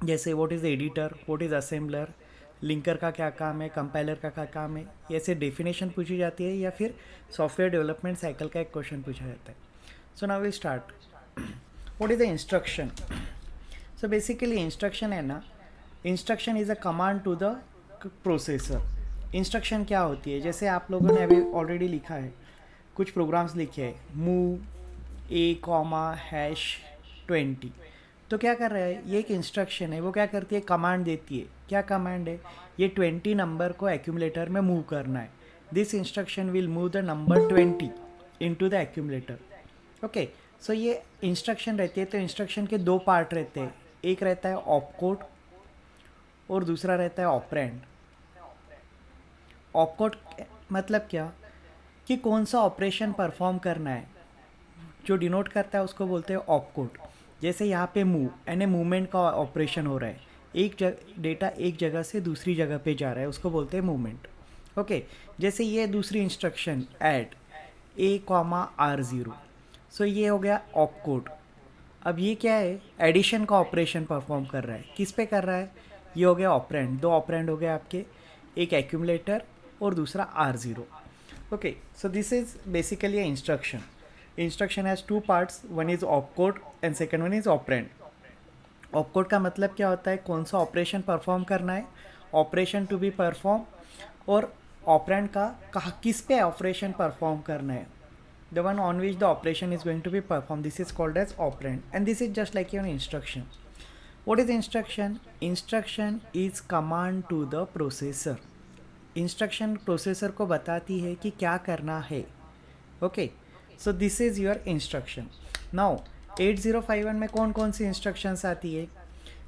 जैसे what is editor, what is assembler, linker का क्या काम है, कंपाइलर का क्या काम है, ये ऐसे डेफिनेशन पूछी जाती है, या फिर सॉफ्टवेयर डेवलपमेंट साइकिल का एक क्वेश्चन पूछा जाता है. So now we start. What is the instruction? So basically instruction है ना, instruction is a command to the processor. Instruction क्या होती है, जैसे आप लोगों ने अभी ऑलरेडी लिखा है, कुछ प्रोग्राम्स लिखे हैं, मूव ए कॉमा हैश 20. तो क्या कर रहा है, ये एक इंस्ट्रक्शन है, वो क्या करती है, कमांड देती है. क्या कमांड है, ये 20 नंबर को एक्यूमुलेटर में मूव करना है. This instruction will move the number 20 into the accumulator. Okay. So ये इंस्ट्रक्शन रहती है, तो इंस्ट्रक्शन के दो पार्ट रहते हैं. एक रहता है ऑपकोड और दूसरा रहता है ऑपरेंड. ऑपकोड मतलब क्या, कि कौन सा ऑपरेशन परफॉर्म करना है, जो डिनोट करता है उसको बोलते हैं ऑपकोड. जैसे यहाँ पे मूव यानी मूवमेंट का ऑपरेशन हो रहा है, डेटा एक जगह से दूसरी जगह पे जा रहा है, उसको बोलते हैं मूवमेंट. ओके. जैसे ये दूसरी instruction add A comma R0. सो ये हो गया ऑपकोड. अब ये क्या है, एडिशन का ऑपरेशन परफॉर्म कर रहा है. किस पे कर रहा है, ये हो गया ऑपरेंड. दो ऑपरेंड हो गए आपके, एक एक्यूमुलेटर और दूसरा R0. Okay. So this is basically a instruction. Instruction has two parts, one is opcode and second one is operand. Opcode का मतलब क्या होता है, कौन सा ऑपरेशन परफॉर्म करना है, ऑपरेशन टू बी परफॉर्म. और ऑपरेंड का कहा किस पे ऑपरेशन परफॉर्म करना है, the one on which the operation is going to be performed, this is called as operand, and this is just like your instruction. What is instruction? Instruction is command to the processor. Instruction processor को बताती है कि क्या करना है. Okay. So this is your instruction. Now 8051 में कौन कौन सी इंस्ट्रक्शंस आती है.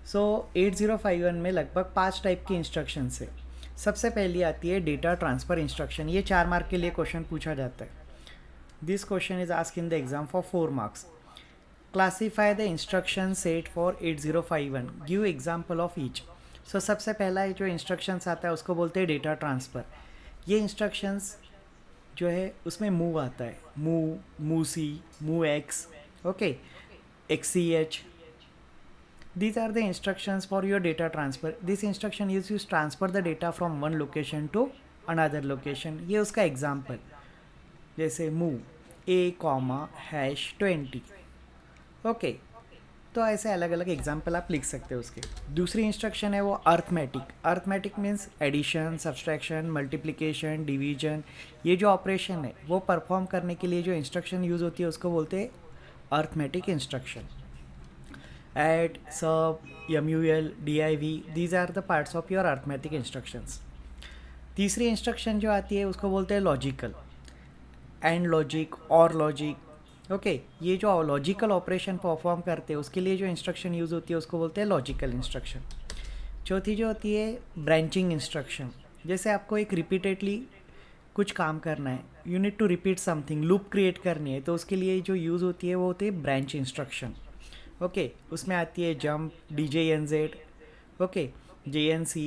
सो 8051 में लगभग 5 टाइप की इंस्ट्रक्शंस है. सबसे पहली आती है डेटा ट्रांसफ़र इंस्ट्रक्शन. ये 4 मार्क के लिए क्वेश्चन पूछा जाता है. This question is asked in the exam for 4 marks. Classify the instruction set for 8051. Give example of each. So सबसे पहला जो इंस्ट्रक्शंस आता है उसको बोलते हैं डेटा ट्रांसफ़र. ये इंस्ट्रक्शंस जो है उसमें मूव आता है, move C, move X. Okay. XCH. These are the instructions for your data transfer. This instruction is used to transfer the data from one location to another location. ये उसका example, जैसे move ए comma hash 20. Okay. तो ऐसे अलग अलग example आप लिख सकते हो उसके. दूसरी इंस्ट्रक्शन है वो arithmetic. Arithmetic means addition, subtraction, multiplication, division. ये जो ऑपरेशन है वो परफॉर्म करने के लिए जो इंस्ट्रक्शन यूज़ होती है उसको बोलते हैं arithmetic instruction. Add, sub, MUL, DIV, these are the parts of your arithmetic instructions. तीसरी इंस्ट्रक्शन जो आती है उसको बोलते हैं logical. And logic, or logic. Okay. ये जो लॉजिकल ऑपरेशन परफॉर्म करते हैं उसके लिए जो इंस्ट्रक्शन यूज़ होती है उसको बोलते हैं लॉजिकल इंस्ट्रक्शन. चौथी जो होती है ब्रांचिंग इंस्ट्रक्शन. जैसे आपको एक रिपीटेडली कुछ काम करना है, you need to repeat something, loop create करनी है, तो उसके लिए जो यूज़ होती है वो होती है ब्रांच इंस्ट्रक्शन. ओके. उसमें आती है jump, DJNZ, okay, JNC,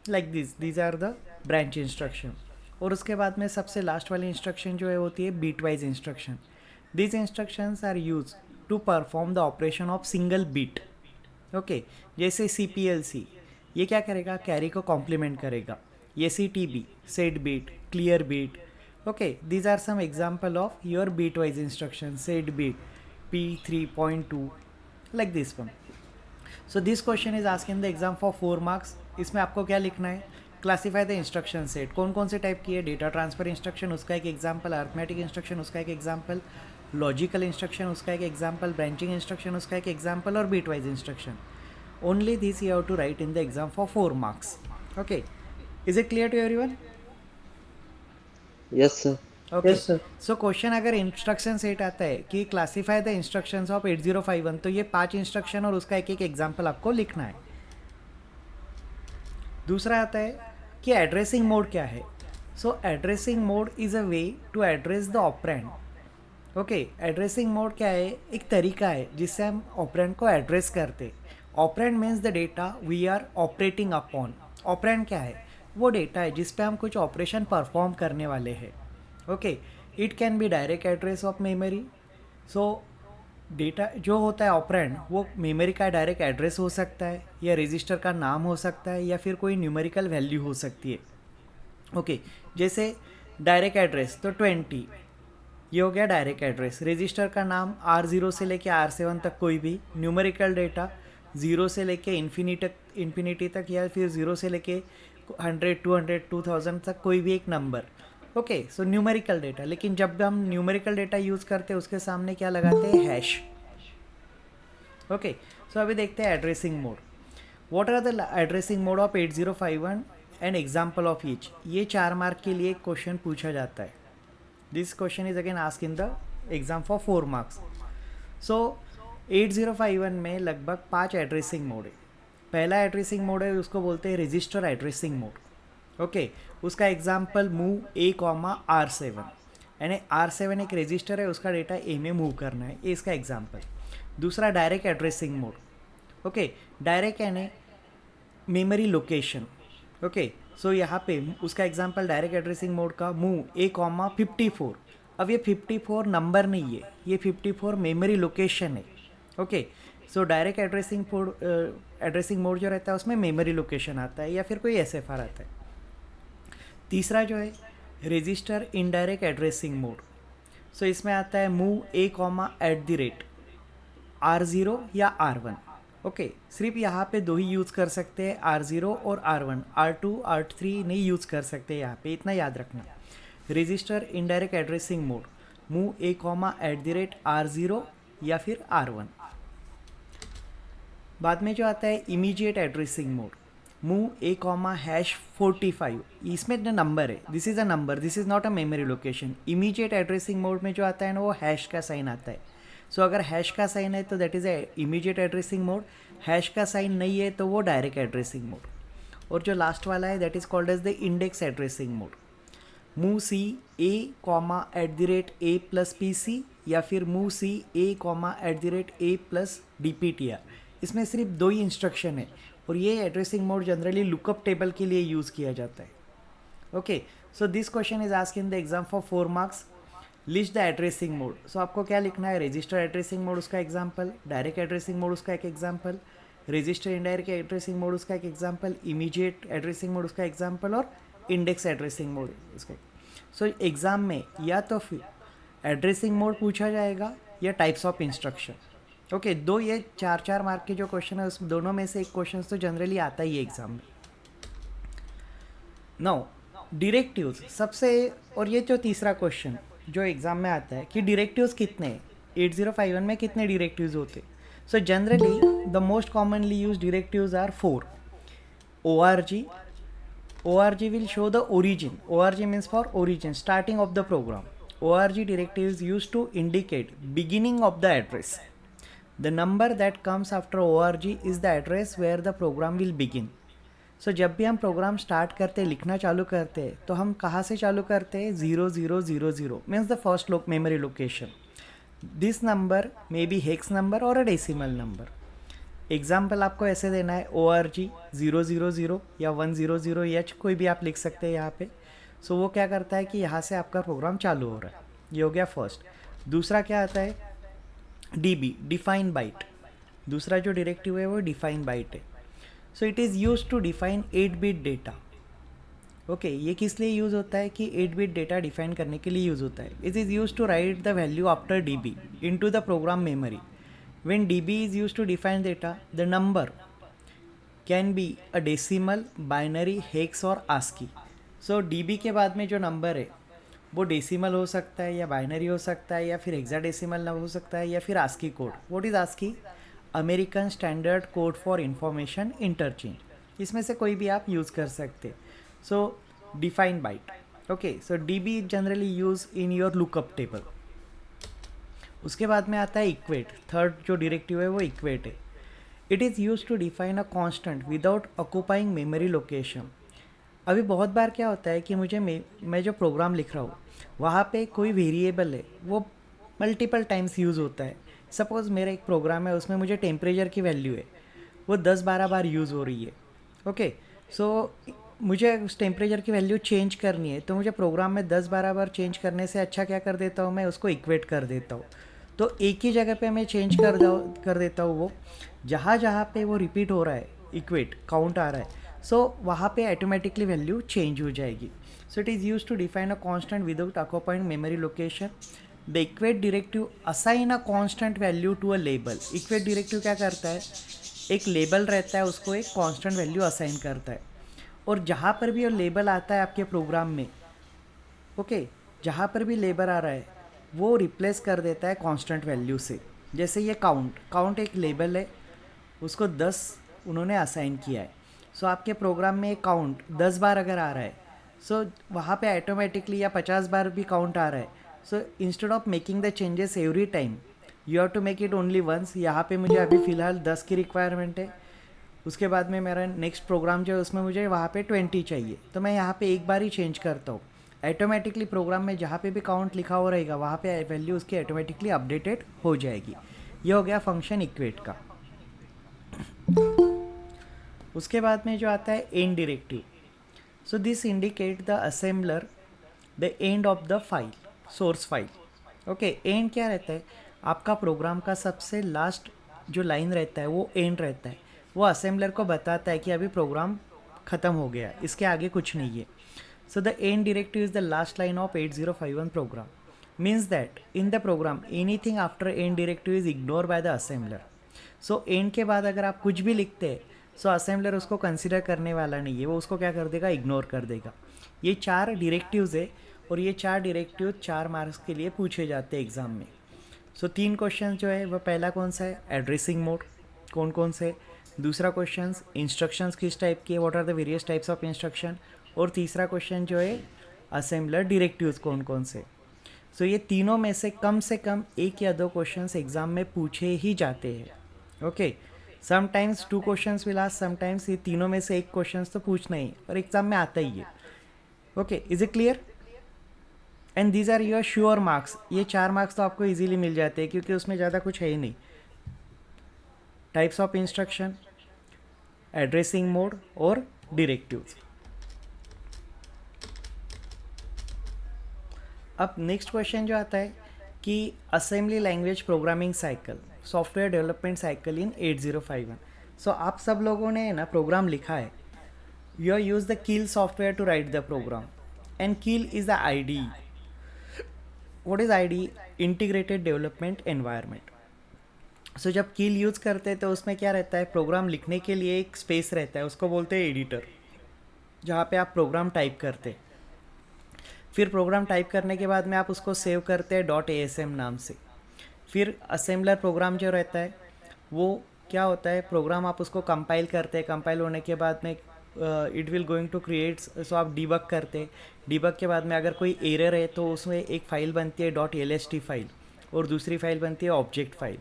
like these are the branch instruction. और उसके बाद में सबसे लास्ट वाली इंस्ट्रक्शन जो है होती है bit wise instruction. These instructions are use to perform the operation of single bit. Okay. जैसे CPLC, ये क्या करेगा, कैरी को कॉम्प्लीमेंट करेगा. ये CTB, set bit, clear bit. Okay. These are some example of your bit wise instruction. Set bit P3.2, like this one. So this question is ask in the exam for 4 marks. इसमें आपको क्या लिखना है, classify the instruction set. कौन कौन से type की है, डेटा ट्रांसफर इंस्ट्रक्शन उसका एक एग्जाम्पल, अर्थमेटिक इंस्ट्रक्शन उसका एक एग्जाम्पल, लॉजिकल इंस्ट्रक्शन उसका एक एग्जाम्पल, ब्रांचिंग इंस्ट्रक्शन उसका एक एग्जाम्पल, और bit wise instruction. Only this you have to write in the exam for 4 marks. Okay. Is it clear to everyone? Yes sir. Okay. Yes sir. So question अगर instruction set आता है कि classify the instructions of 8051, तो ये 5 instruction और उसका एक एक एग्जाम्पल आपको लिखना है. दूसरा आता है कि एड्रेसिंग मोड क्या है. So addressing mode is a way to address the operand. Okay. Addressing mode क्या है, एक तरीका है जिससे हम ऑपरेंड को एड्रेस करते. Operand means the data we are operating upon. Operand क्या है, वो डेटा है जिस पे हम कुछ ऑपरेशन परफॉर्म करने वाले हैं. Okay. It can be direct address of memory. So data जो होता है ऑपरेंड वो मेमोरी का डायरेक्ट एड्रेस हो सकता है या रजिस्टर का नाम हो सकता है या फिर कोई न्यूमेरिकल वैल्यू हो सकती है। ओके, जैसे डायरेक्ट एड्रेस तो 20, ये हो गया डायरेक्ट एड्रेस। रजिस्टर का नाम R0 से लेके R7 तक कोई भी, न्यूमेरिकल डेटा 0 से लेके इन्फिनिटी तक या फिर 0 से लेके 100 200 2000 तक कोई भी एक number. Okay, so numerical data. लेकिन जब हम न्यूमेरिकल डेटा यूज़ करते हैं उसके सामने क्या लगाते हैं? हैश। ओके, सो अभी देखते हैं addressing mode. What are the addressing mode of 8051 and example of each. ये 4 मार्क के लिए क्वेश्चन पूछा जाता है। This question is again ask in the exam for 4 marks. So 8051 में लगभग 5 एड्रेसिंग मोड है। पहला एड्रेसिंग मोड है उसको बोलते हैं रजिस्टर एड्रेसिंग मोड। ओके, उसका एग्जाम्पल मूव A, R7, यानी R7 एक रजिस्टर है, उसका डेटा A में मूव करना है, ये इसका एग्जाम्पल। दूसरा direct addressing mode. Okay, direct यानी मेमोरी लोकेशन। ओके, सो यहाँ पे उसका एग्जांपल डायरेक्ट एड्रेसिंग मोड का मूव A, 54। अब ये 54 नंबर नहीं है, ये 54 मेमोरी लोकेशन है। Okay, so direct addressing mode जो रहता है उसमें मेमोरी लोकेशन आता है या फिर कोई SFR आता है। तीसरा जो है रजिस्टर इनडायरेक्ट एड्रेसिंग मोड। सो इसमें आता है मूव A, R0 या R1। ओके, सिर्फ यहाँ पे दो ही यूज़ कर सकते हैं, R0 और R1, R2 R3 नहीं यूज़ कर सकते यहाँ पे, इतना याद रखना। Register indirect addressing mode move A, R0 या फिर R1। बाद में जो आता है immediate addressing mode move A, #45। इसमें जो नंबर है this is a number, this is not a memory location. Immediate addressing mode में जो आता है ना वो हैश का साइन आता है। सो अगर हैश का साइन है तो that is a immediate addressing mode, hash का साइन नहीं है तो वो डायरेक्ट एड्रेसिंग मोड। और जो लास्ट वाला है that is called as the index addressing mode move C A, @A+PC या फिर मूव C A, @A+DPTR। इसमें सिर्फ दो ही इंस्ट्रक्शन है और ये addressing mode generally lookup table के लिए यूज़ किया जाता है। Okay, so this question is ask in the exam for 4 marks. List the addressing mode. So आपको क्या लिखना है? रजिस्टर एड्रेसिंग मोड उसका एग्जाम्पल, डायरेक्ट एड्रेसिंग मोड उसका एक example, register indirect addressing mode उसका एक एग्जाम्पल, इमीडिएट एड्रेसिंग मोड उसका एग्जाम्पल और इंडेक्स एड्रेसिंग मोड उसका। सो एग्ज़ाम में या तो फिर एड्रेसिंग मोड पूछा जाएगा या टाइप्स ऑफ इंस्ट्रक्शन। ओके, दो ये 4 मार्क के जो क्वेश्चन है उस दोनों में से एक क्वेश्चन तो जनरली आता ही है एग्जाम में। नाउ डायरेक्टिव्स सबसे, और ये जो तीसरा क्वेश्चन जो एग्ज़ाम में आता है कि डायरेक्टिव्स कितने हैं, 8051 में कितने डायरेक्टिव्स होते। So generally the most commonly use directives are 4। ORG will show the origin. ORG means for origin, starting of the program. ORG directive is used to indicate beginning of the address. The number that comes after ORG is the address where the program will begin. So जब भी हम programme start करते हैं, लिखना चालू करते हैं, तो हम कहाँ से चालू करते हैं? 0000 means the first memory location. This number may be hex number और अ डेसिमल नंबर। एग्जाम्पल आपको ऐसे देना है ORG 000 या 100H, कोई भी आप लिख सकते हैं यहाँ पे। सो वो क्या करता है कि यहाँ से आपका प्रोग्राम चालू हो रहा है। ये हो गया फर्स्ट। दूसरा क्या आता है? DB, define byte. दूसरा जो डायरेक्टिव है वो डिफाइन बाइट है। So it is use to define 8-bit data. Okay, ये किस लिए यूज़ होता है कि 8-bit डेटा डिफाइन करने के लिए यूज़ होता है। It is use to write the value after DB into the program memory. When DB is used to define data, the number can be a decimal, binary, hex और ASCII. So DB के बाद में जो number है वो decimal हो सकता है या बाइनरी हो सकता है या फिर हेक्साडेसिमल हो सकता है या फिर ASCII कोड। What is ASCII? American standard code for information interchange. इसमें से कोई भी आप यूज़ कर सकते। So define byte. Okay, so DB generally use in your lookup table. उसके बाद में आता है इक्वेट। थर्ड जो डायरेक्टिव है वो इक्वेट है। It is use to define a constant without occupying memory location. अभी बहुत बार क्या होता है कि मैं जो प्रोग्राम लिख रहा हूँ वहाँ पे कोई वेरिएबल है वो मल्टीपल टाइम्स यूज़ होता है। सपोज़ मेरा एक प्रोग्राम है उसमें मुझे टेम्परेचर की वैल्यू है वो 10-12 बार यूज़ हो रही है। ओके, सो मुझे उस टेम्परेचर की वैल्यू चेंज करनी है तो मुझे प्रोग्राम में 10-12 बार चेंज करने से अच्छा क्या कर देता हूँ, मैं उसको इक्वेट कर देता हूँ। तो एक ही जगह पे मैं चेंज कर देता हूँ वो, जहाँ जहाँ पे वो रिपीट हो रहा है, इक्वेट काउंट आ रहा है, सो वहाँ पे ऑटोमेटिकली वैल्यू चेंज हो जाएगी. So it is use to define a constant without occupying memory location. The equate directive assign a constant value to a label. Equate directive क्या करता है, एक लेबल रहता है, उसको एक कांस्टेंट वैल्यू असाइन करता है, और जहाँ पर भी वो लेबल आता है आपके प्रोग्राम में, ओके, जहाँ पर भी लेबर आ रहा है वो रिप्लेस कर देता है कांस्टेंट वैल्यू से. जैसे ये काउंट काउंट एक लेबल है, उसको 10 उन्होंने असाइन किया है. सो आपके प्रोग्राम में काउंट 10 बार अगर आ रहा है, सो वहाँ पे ऑटोमेटिकली या 50 बार भी काउंट आ रहा है, so instead of making the changes every time, you have to make it only once. यहाँ पे मुझे अभी फ़िलहाल 10 की रिक्वायरमेंट है, उसके बाद में मेरा नेक्स्ट प्रोग्राम जो है उसमें मुझे वहाँ पे 20 चाहिए, तो मैं यहाँ पे एक बार ही चेंज करता हूँ. ऑटोमेटिकली प्रोग्राम में जहाँ पे भी काउंट लिखा हो रहेगा वहाँ पे वैल्यू उसकी ऑटोमेटिकली अपडेटेड हो जाएगी. ये हो गया फंक्शन इक्वेट का. उसके बाद में जो आता है and directive. So this indicate the assembler the end of the file, source file. Okay, and क्या रहता है, आपका प्रोग्राम का सबसे लास्ट जो लाइन रहता है वो एंड रहता है. वो असेंबलर को बताता है कि अभी प्रोग्राम ख़त्म हो गया, इसके आगे कुछ नहीं है. So the end directive is the last line of 8051 program. Means that in the program anything after end directive is ignored by the assembler. So end के बाद अगर आप कुछ भी लिखते हैं, सो असेंबलर उसको कंसिडर करने वाला नहीं है, वो उसको क्या कर देगा, इग्नोर कर देगा. ये 4 डायरेक्टिव्स है, और ये 4 डायरेक्टिव 4 मार्क्स के लिए पूछे जाते हैं एग्ज़ाम में. सो 3 क्वेश्चन जो है वो पहला कौन सा है, एड्रेसिंग मोड कौन कौन से, दूसरा क्वेश्चन इंस्ट्रक्शंस किस टाइप के, what are the various types of instruction, और तीसरा क्वेश्चन जो है असेंबलर डायरेक्टिव्स कौन कौन से. सो ये तीनों में से कम एक या दो क्वेश्चंस एग्जाम में पूछे ही जाते हैं. Okay, sometimes 2 questions will ask, sometimes ये तीनों में से एक क्वेश्चंस तो पूछना ही और एग्जाम में आता ही है. Okay, is it clear? And these are your sure marks. ये 4 मार्क्स तो आपको इजीली मिल जाते हैं क्योंकि उसमें ज़्यादा कुछ है ही नहीं. Types of instruction, addressing mode और डायरेक्टिव्स. अब नेक्स्ट क्वेश्चन जो आता है कि assembly language programming cycle, software development cycle in 8051. So आप सब लोगों ने ना प्रोग्राम लिखा है, you are use the Keil software to write the program, and Keil is the IDE. What is IDE? Integrated development environment. So जब Keil use करते हैं तो उसमें क्या रहता है, प्रोग्राम लिखने के लिए एक स्पेस रहता है, उसको बोलते हैं एडिटर, जहाँ पे आप प्रोग्राम टाइप करते हैं. फिर प्रोग्राम टाइप करने के बाद में आप उसको सेव करते हैं .asm नाम से. फिर असेंबलर प्रोग्राम जो रहता है वो क्या होता है, प्रोग्राम आप उसको कंपाइल करते हैं, कंपाइल होने के बाद में it will going to create. So आप डिबग करते हैं, डिबग के बाद में अगर कोई एरर है तो उसमें एक फ़ाइल बनती है .lst फाइल, और दूसरी फाइल बनती है ऑब्जेक्ट फाइल.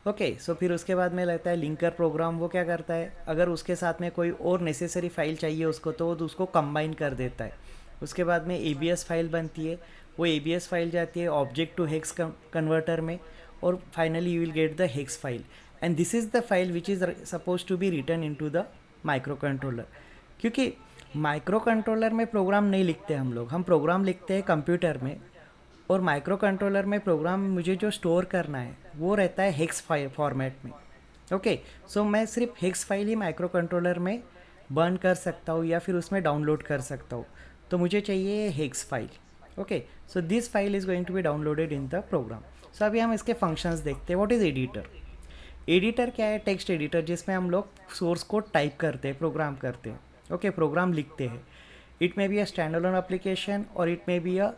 ओके, सो फिर उसके बाद में लगता है लिंकर प्रोग्राम. वो क्या करता है, अगर उसके साथ में कोई और नेसेसरी फाइल चाहिए उसको, तो वो उसको कंबाइन कर देता है. उसके बाद में abs फाइल बनती है, वो abs फाइल जाती है ऑब्जेक्ट टू हेक्स कन्वर्टर में, और finally you will get the hex file, and this is the file which is suppose to be return into the micro controller. क्योंकि माइक्रो कंट्रोलर में program नहीं लिखते हम programme लिखते हैं कंप्यूटर में, और माइक्रो कंट्रोलर में प्रोग्राम मुझे जो स्टोर करना है वो रहता है हेक्स फाइल फॉर्मेट में. ओके, सो मैं सिर्फ हेक्स फाइल ही माइक्रो कंट्रोलर में बर्न कर सकता हूँ या फिर उसमें डाउनलोड कर सकता हूँ, तो मुझे चाहिए hex file. Okay, so this file is going to be downloaded in the program. So अभी हम इसके फंक्शंस देखते हैं. What is editor? एडिटर क्या है? टेक्स्ट एडिटर, जिसमें हम लोग सोर्स कोड टाइप करते हैं, प्रोग्राम करते हैं. ओके, प्रोग्राम लिखते हैं. It may be a standalone application और it may be a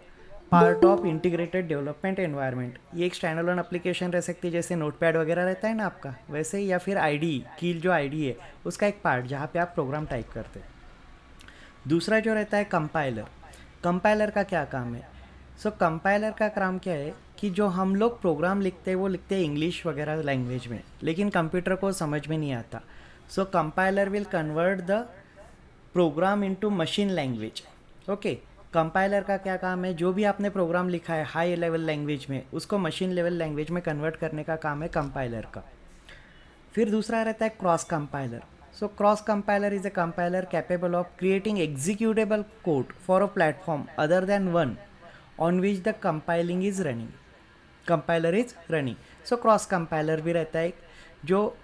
part of integrated development environment. ये एक स्टैंड अलोन एप्लीकेशन रह सकती है, जैसे नोटपैड वगैरह रहता है ना आपका, वैसे ही, या फिर आईडी कील जो आईडी है उसका एक पार्ट जहाँ पे आप प्रोग्राम टाइप करते हैं. दूसरा जो रहता है कंपाइलर. कंपाइलर का क्या काम है? सो कंपाइलर का काम क्या है कि जो हम लोग प्रोग्राम लिखते हैं वो लिखते हैं इंग्लिश वगैरह लैंग्वेज में, लेकिन कंप्यूटर को समझ में नहीं आता. So compiler will convert the program into machine language. Okay, compiler का क्या काम है, जो भी आपने प्रोग्राम लिखा है हाई लेवल लैंग्वेज में, उसको मशीन लेवल लैंग्वेज में कन्वर्ट करने का काम है कंपाइलर का. फिर दूसरा रहता है cross compiler. So cross compiler is a compiler capable of creating executable code for a platform other than one on which the compiling is running. Compiler is running. So cross compiler भी रहता है जो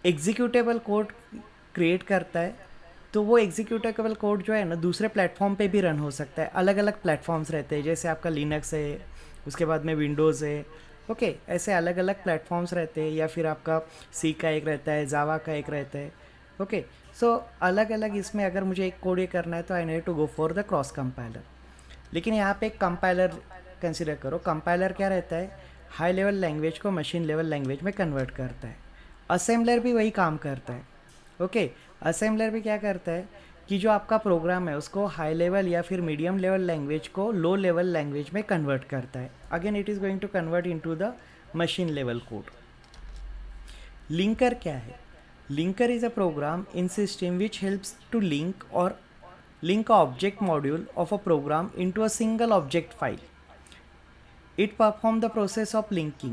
executable code create करता है. तो वो executable code जो है ना दूसरे प्लेटफॉर्म पे भी रन हो सकता है. अलग अलग प्लेटफॉर्म्स रहते हैं, जैसे आपका लिनक्स है, उसके बाद में विंडोज़ है. ओके, ऐसे अलग अलग प्लेटफॉर्म्स रहते हैं. या फिर आपका सी का एक रहता है, जावा का एक रहता है. ओके, सो अलग अलग इसमें अगर मुझे एक कोड ये करना है तो I need to go for the cross compiler. लेकिन यहाँ पे एक कंपाइलर कंसिडर करो. कंपाइलर क्या रहता है, हाई लेवल लैंग्वेज को मशीन लेवल लैंग्वेज में कन्वर्ट करता है. असेंबलर भी वही काम करता है. ओके, असेंबलर भी क्या करता है कि जो आपका प्रोग्राम है उसको हाई लेवल या फिर मीडियम लेवल लैंग्वेज को लो लेवल लैंग्वेज में कन्वर्ट करता है. Again it is going to convert into the machine level code. Linker क्या है? Linker is a program in system which helps to link और link a object module of a program into a single object file. It performs the process of linking.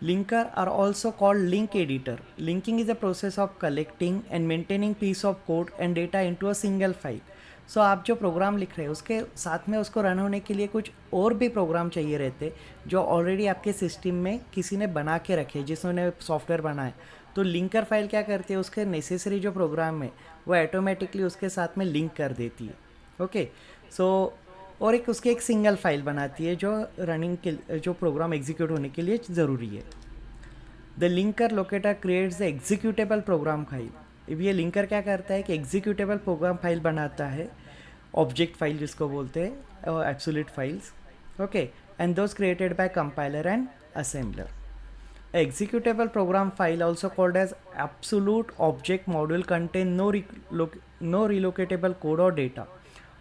Linker are also called link editor. Linking is the process of collecting and maintaining piece of code and data into a single file. सो आप जो programme लिख रहे हैं उसके साथ में उसको run होने के लिए कुछ और भी प्रोग्राम चाहिए रहते जो ऑलरेडी आपके सिस्टम में किसी ने बना के रखे, जिसने सॉफ्टवेयर बनाए. तो लिंकर फाइल क्या करती है, उसके नेसेसरी जो प्रोग्राम है वो ऑटोमेटिकली उसके साथ में लिंक कर देती है. ओके, सो और एक उसकी एक सिंगल फाइल बनाती है जो रनिंग के जो प्रोग्राम एग्जीक्यूट होने के लिए ज़रूरी है. The linker locator creates the executable program file. अब ये लिंकर क्या करता है कि एग्जीक्यूटेबल प्रोग्राम फाइल बनाता है, ऑब्जेक्ट फाइल जिसको बोलते हैं, absolute files. Okay, and those created by compiler and assembler. Executable program file, also called as absolute object module, contain no relocatable code or data.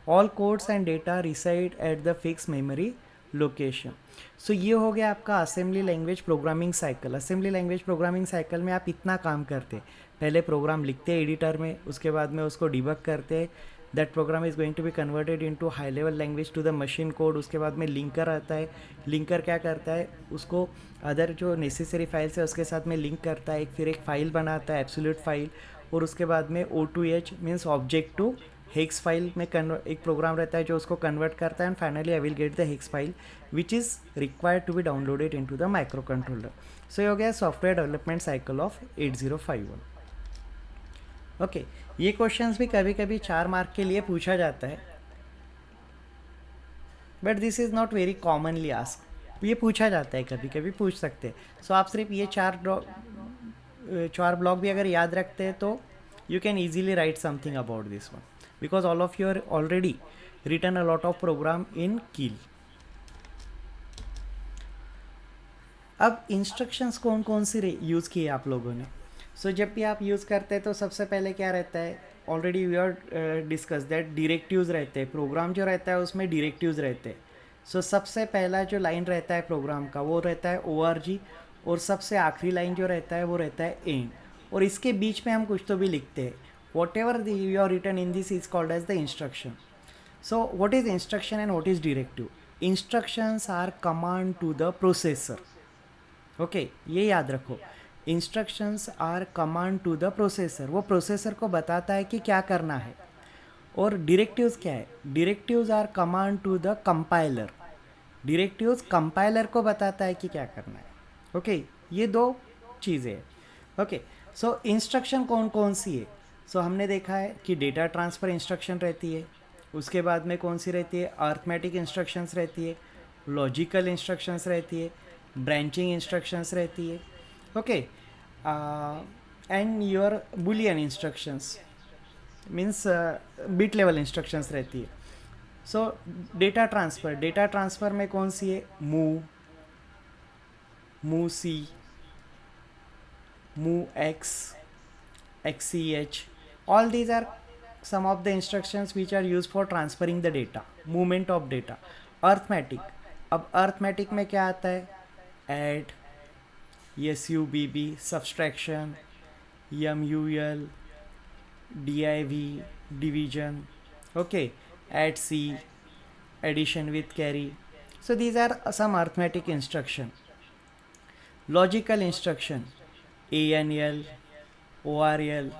All codes and data reside at the fixed memory location. So ये हो गया आपका assembly language programming cycle. Assembly language programming cycle में आप इतना काम करते हैं. पहले प्रोग्राम लिखते हैं एडिटर में, उसके बाद में उसको डिबग करते हैं. That program is going to be converted into high level language to the machine code. उसके बाद में लिंकर आता है. लिंकर क्या करता है, उसको अदर जो नेसेसरी फाइल्स है उसके साथ में लिंक करता है. फिर एक फ़ाइल बनाता है, एब्सोल्यूट फाइल. और उसके बाद में O2H means object to hex file में एक प्रोग्राम रहता है जो उसको कन्वर्ट करता है. And finally I will get the hex file which is required to be downloaded into the micro controller. So ये हो गया software development cycle of 8051. Okay, ये क्वेश्चंस भी कभी कभी 4 मार्क के लिए पूछा जाता है, but this is not very commonly ask. ये पूछा जाता है, कभी कभी पूछ सकते हैं. सो आप सिर्फ ये चार ब्लॉक भी अगर याद रखते हैं तो you can easily write something about this one, because all of you are already written a lot of program in Keil. अब इंस्ट्रक्शंस कौन कौन सी यूज़ किए आप लोगों ने. सो जब भी आप यूज़ करते हैं तो सबसे पहले क्या रहता है, already we are discuss that directives रहते हैं. प्रोग्राम जो रहता है उसमें डिरेक्टिव्स रहते हैं. सो सबसे पहला जो लाइन रहता है प्रोग्राम का वो रहता है ORG, और सबसे आखिरी लाइन जो रहता है वो रहता है एंड. और इसके बीच में हम कुछ तो भी लिखते हैं. Whatever you are written in this is called as the instruction. So what is instruction and what is directive. Instructions are command to the processor. Okay, ये याद रखो. Instructions are command to the processor. वो processor को बताता है कि क्या करना है. और डिरेक्टिव्स क्या है, directives are command to the compiler. Directives compiler को बताता है कि क्या करना है. ओके, ये दो चीज़ें हैं. ओके, सो इंस्ट्रक्शन कौन कौन सी है. सो हमने देखा है कि डेटा ट्रांसफ़र इंस्ट्रक्शन रहती है. उसके बाद में कौन सी रहती है, अर्थमेटिक इंस्ट्रक्शंस रहती है, लॉजिकल इंस्ट्रक्शंस रहती है, ब्रांचिंग इंस्ट्रक्शंस रहती है. Okay, and your Boolean instructions means bit level instructions रहती है. सो डेटा ट्रांसफ़र में कौन सी है, move C, move X, XCH. all these are some of the instructions which are used for transferring the data, movement of data. Arithmetic, अब arithmetic में क्या आता है, add, SUBB, subtraction, MUL, DIV, division. Okay, add C, addition with carry. So these are some arithmetic instruction. Logical instruction, ANL, ORL.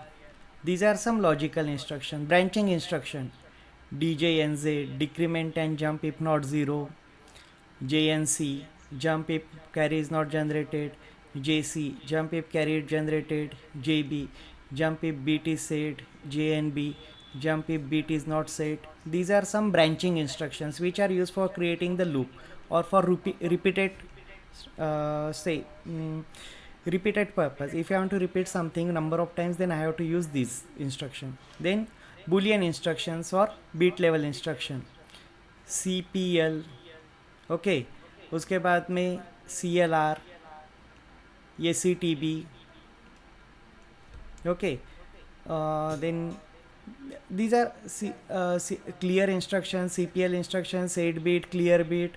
These are some logical instruction. Branching instruction, DJNZ, decrement and jump if not 0, JNC, jump if carry is not generated, JC, jump if carry is generated, JB, jump if bit is set, JNB, jump if bit is not set. These are some branching instructions which are used for creating the loop or for repeated repeated purpose. If I want to repeat something number of times, then I have to use this instruction. Then boolean instructions or bit level instruction, CPL, okay उसके बाद में CLR, ये CTB, okay then these are clear instructions, CPL instructions, set bit, clear bit,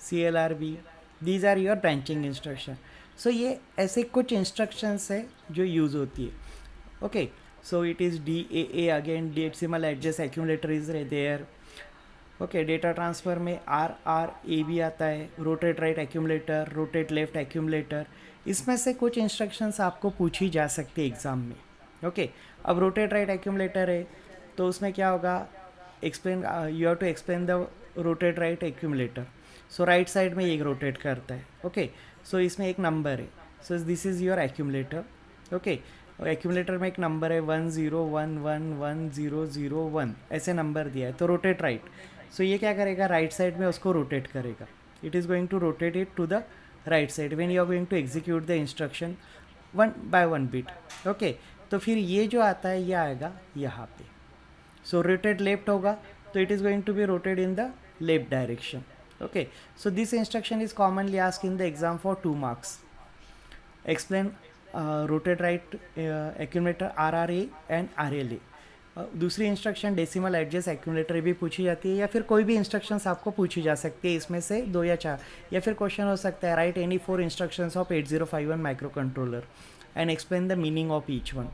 CLRB. These are your branching instruction. So ये ऐसे कुछ instructions है जो use होती है. Okay, so it is DAA again, decimal address accumulator is there. Okay data transfer में RRA भी आता है, rotate right accumulator, rotate left accumulator. इसमें से कुछ इंस्ट्रक्शंस आपको पूछी जा सकती है एग्ज़ाम में. ओके अब रोटेट राइट एक्यूमुलेटर है तो उसमें क्या होगा, explain you have to explain the rotate right accumulator. So right side में एक रोटेट करता है. ओके सो इसमें एक नंबर है, so this is your accumulator. Okay accumulator में एक नंबर है 10111001 ऐसे नंबर दिया है तो रोटेट राइट. सो ये क्या करेगा, राइट साइड में उसको रोटेट करेगा. It is going to rotate it to the right side when you are going to execute the instruction 1 by 1 bit. Okay तो फिर ये जो आता है ये आएगा यहाँ पे. सो रोटेट लेफ्ट होगा तो it is going to be rotated in the left direction. Okay so this instruction is commonly asked in the exam for 2 marks. Explain rotate right accumulator RRA and RLA. दूसरी इंस्ट्रक्शन decimal address accumulator भी पूछी जाती है, या फिर कोई भी इंस्ट्रक्शंस आपको पूछी जा सकती है इसमें से 2 या 4. या फिर क्वेश्चन हो सकता है right any 4 instructions of 8051 micro controller and explain the meaning of each one.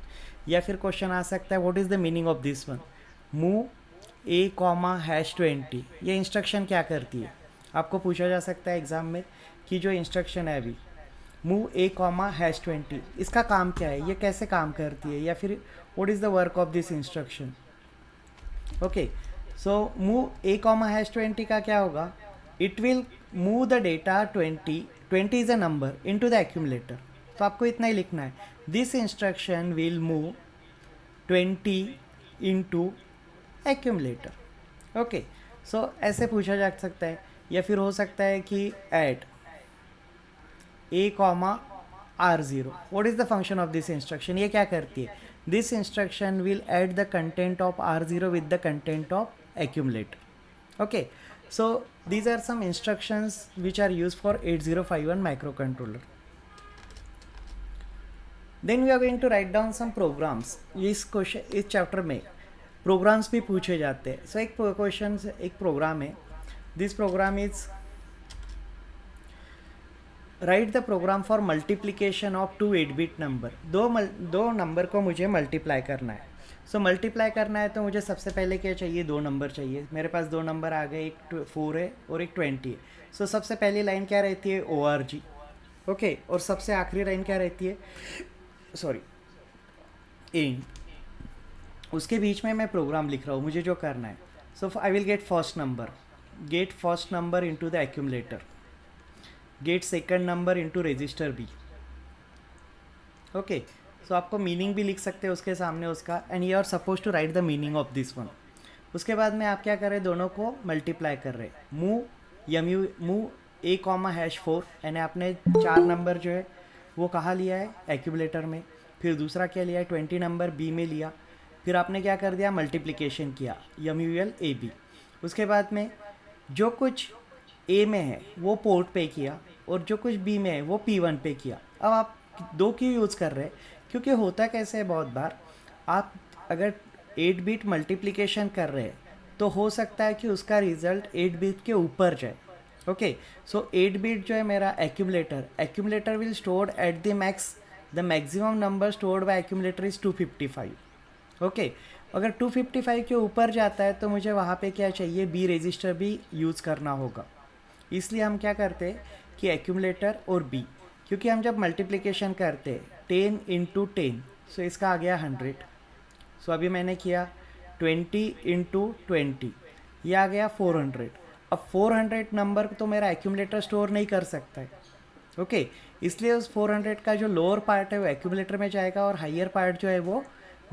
या फिर क्वेश्चन आ सकता है what is the meaning of this one, move A,#20. ये इंस्ट्रक्शन क्या करती है, आपको पूछा जा सकता है एग्ज़ाम में कि जो इंस्ट्रक्शन है अभी मूव A,#20 इसका काम क्या है, ये कैसे काम करती है, या फिर what is the work of this instruction. Okay so move A,#20 का क्या होगा, it will move the data 20 is a number into the accumulator. तो आपको इतना ही लिखना है, this instruction will move 20 into accumulator. Okay सो ऐसे पूछा जा सकता है. या फिर हो सकता है कि add A,R0. What is the function of this instruction, ये क्या करती है, this instruction will add the content of R0 with the content of accumulator. Okay so these are some instructions which are use for 8051 micro controller. Then we are going to write down some programs. इस chapter में programs भी पूछे जाते हैं. सो एक question एक program है, this program is write the program for multiplication of 2 8-bit number. दो नंबर को मुझे मल्टीप्लाई करना है. सो मल्टीप्लाई करना है तो मुझे सबसे पहले क्या चाहिए, 2 नंबर चाहिए. मेरे पास 2 नंबर आ गए, एक 4 है और एक 20 है. सो सबसे पहली लाइन क्या रहती है, ORG. ओके और सबसे आखिरी लाइन क्या रहती है, सॉरी एंड. उसके बीच में मैं प्रोग्राम लिख रहा हूँ, मुझे जो करना है. So I will get first number into the accumulator, get second number into register B. Okay so आपको मीनिंग भी लिख सकते हैं उसके सामने उसका, and you are suppose to write the meaning of this one. उसके बाद में आप क्या कर रहे हैं, दोनों को मल्टीप्लाई कर रहे हैं. मूव A,#4 यानी आपने 4 नंबर जो है वो कहाँ लिया है, एक्यूमुलेटर में. फिर दूसरा क्या लिया है, 20 नंबर B में लिया. फिर आपने क्या कर दिया, मल्टीप्लिकेशन किया, MULAB. उसके बाद में जो कुछ A में है वो पोर्ट पे किया और जो कुछ B में है वो P1 पे किया. अब आप 2 क्यों यूज़ कर रहे हैं, क्योंकि होता कैसे है, बहुत बार आप अगर 8-bit मल्टीप्लिकेशन कर रहे हैं तो हो सकता है कि उसका रिजल्ट 8-bit के ऊपर जाए. ओके सो 8-bit जो है मेरा accumulator will stored at the maximum number stored bye accumulator is 255. Okay अगर 255 के ऊपर जाता है तो मुझे वहाँ पे क्या चाहिए, B रजिस्टर भी यूज़ करना होगा. इसलिए हम क्या करते हैं कि एक्यूमुलेटर और B, क्योंकि हम जब मल्टीप्लिकेशन करते हैं 10 × 10, सो इसका आ गया 100. सो अभी मैंने किया 20 × 20, ये आ गया 400. अब 400 नंबर तो मेरा एक्यूमुलेटर स्टोर नहीं कर सकता है, ओके इसलिए उस 400 का जो लोअर पार्ट है वो एक्यूमुलेटर में जाएगा और हाइयर पार्ट जो है वो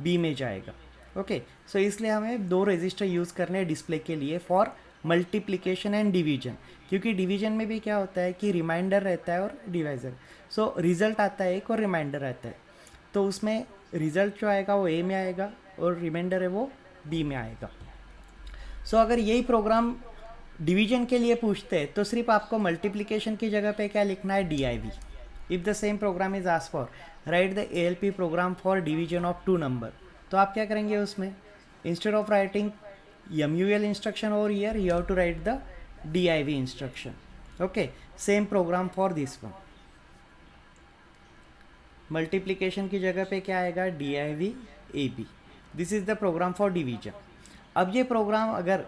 बी में जाएगा, ओके सो इसलिए हमें दो रजिस्टर यूज़ करने हैं डिस्प्ले के लिए फॉर मल्टीप्लिकेशन एंड डिवीजन, क्योंकि डिवीजन में भी क्या होता है कि रिमाइंडर रहता है और डिवाइज़र, सो रिज़ल्ट आता है एक और रिमाइंडर आता है, तो उसमें रिज़ल्ट जो आएगा वो ए में आएगा और रिमाइंडर है वो बी में आएगा। सो अगर यही प्रोग्राम डिवीजन के लिए पूछते हैं तो सिर्फ आपको मल्टीप्लिकेशन की जगह पे क्या लिखना है, D I V. If the same program is ask for write the A L P program for division of 2 number, तो आप क्या करेंगे उसमें, instead of writing M U L instruction over here you have to write the D I V instruction, okay same program for this one. Multiplication की जगह पे क्या आएगा, D I V A B, this is the program for division. अब ये programme अगर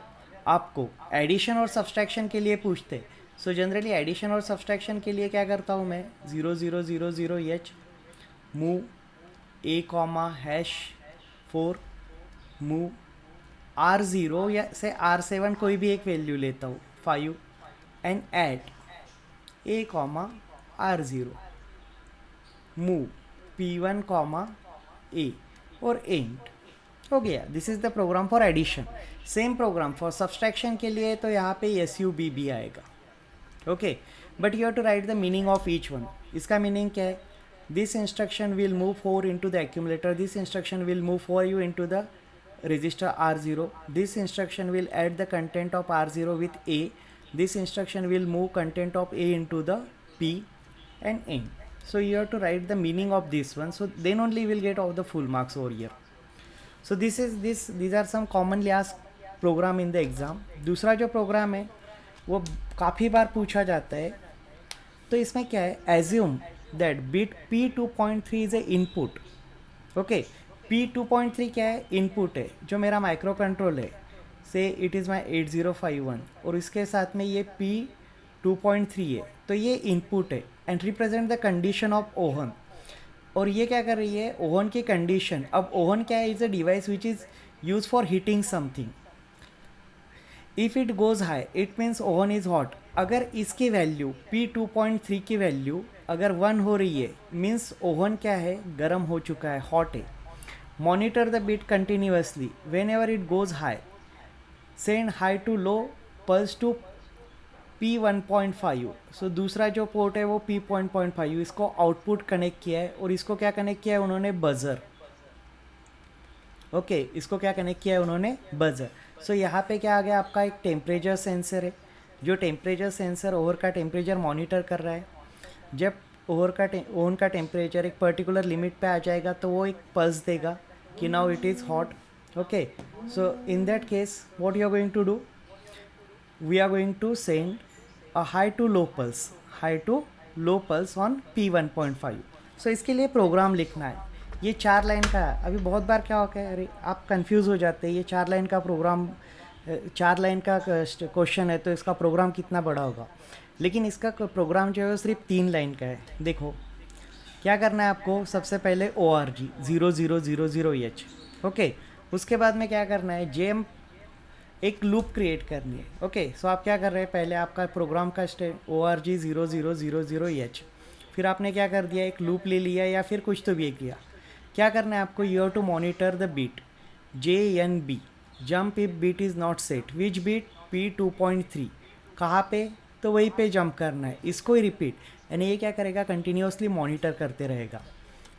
आपको addition और सब्सट्रैक्शन के लिए पूछते, सो जनरली एडिशन और सब्सट्रैक्शन के लिए क्या करता हूँ मैं, 0000 एच मूव ए कॉमा हैश 4 मूव R0 या से R7 कोई भी एक वैल्यू लेता हूँ 5 and add A comma R0 move P1 comma A और एंड, हो गया। This is the program for addition. Same program for subtraction के लिए तो यहाँ पे एस यू बी बी आएगा, okay but you have to write the meaning of each one. इसका मीनिंग क्या है, this instruction will move 4 into the accumulator, this instruction will move 4 you into the register R0, this instruction will add the content of R0 with A, this instruction will move content of A into the P and N. So you have to write the meaning of this one, so then only you will get all the full marks over here. So these are some commonly asked program in the exam. दूसरा जो programme है वो काफ़ी बार पूछा जाता है, तो इसमें क्या है, assume that bit P2.3 is a input, okay P2.3 क्या है, इनपुट है जो मेरा माइक्रो कंट्रोल है, से इट इज़ माई 8051 और इसके साथ में ये P2.3 है, तो ये इनपुट है and represent the condition of oven, और ये क्या कर रही है, ओवन की कंडीशन। अब ओवन क्या है, is a device which is use for heating something, if it goes high it means oven is hot. अगर इसकी वैल्यू P2.3 की वैल्यू अगर 1 हो रही है मीन्स ओवन क्या है, गर्म हो चुका है, हॉट है। Monitor the bit continuously whenever it goes high. Send high to low pulse to P1.5. So दूसरा जो पोर्ट है वो P1.5, इसको आउटपुट कनेक्ट किया है और इसको क्या कनेक्ट किया है उन्होंने, बजर, ओके इसको क्या कनेक्ट किया है उन्होंने, बजर। सो यहाँ पे क्या आ गया, आपका एक टेम्परेचर सेंसर है, जो टेम्परेचर सेंसर ओवर का टेम्परेचर मॉनिटर कर रहा है। जब ओवन का टेम्परेचर एक पर्टिकुलर लिमिट पे आ जाएगा तो वो एक पल्स देगा कि now it is hot, okay so in that case what you are going to do, we are going to send a high to low pulse on P1.5। सो इसके लिए प्रोग्राम लिखना है, ये 4 लाइन का है। अभी बहुत बार क्या होता है, अरे आप कंफ्यूज हो जाते हैं, ये 4 लाइन का प्रोग्राम, 4 लाइन का क्वेश्चन है तो इसका प्रोग्राम कितना बड़ा होगा, लेकिन इसका प्रोग्राम जो है वो सिर्फ 3 लाइन का है। देखो क्या करना है आपको, सबसे पहले ORG 0000H, ओके उसके बाद में क्या करना है, जेम एक लूप क्रिएट करनी है, ओके सो आप क्या कर रहे हैं, पहले आपका प्रोग्राम का ORG 0000H, फिर आपने क्या कर दिया, एक लूप ले लिया या फिर कुछ तो भी किया। क्या करना है आपको, you have to monitor the bit JNB, jump if bit is not set, which bit P2.3, कहाँ पे, तो वहीं पे जंप करना है, इसको ही रिपीट, यानी ये क्या करेगा, कंटिन्यूसली मॉनिटर करते रहेगा,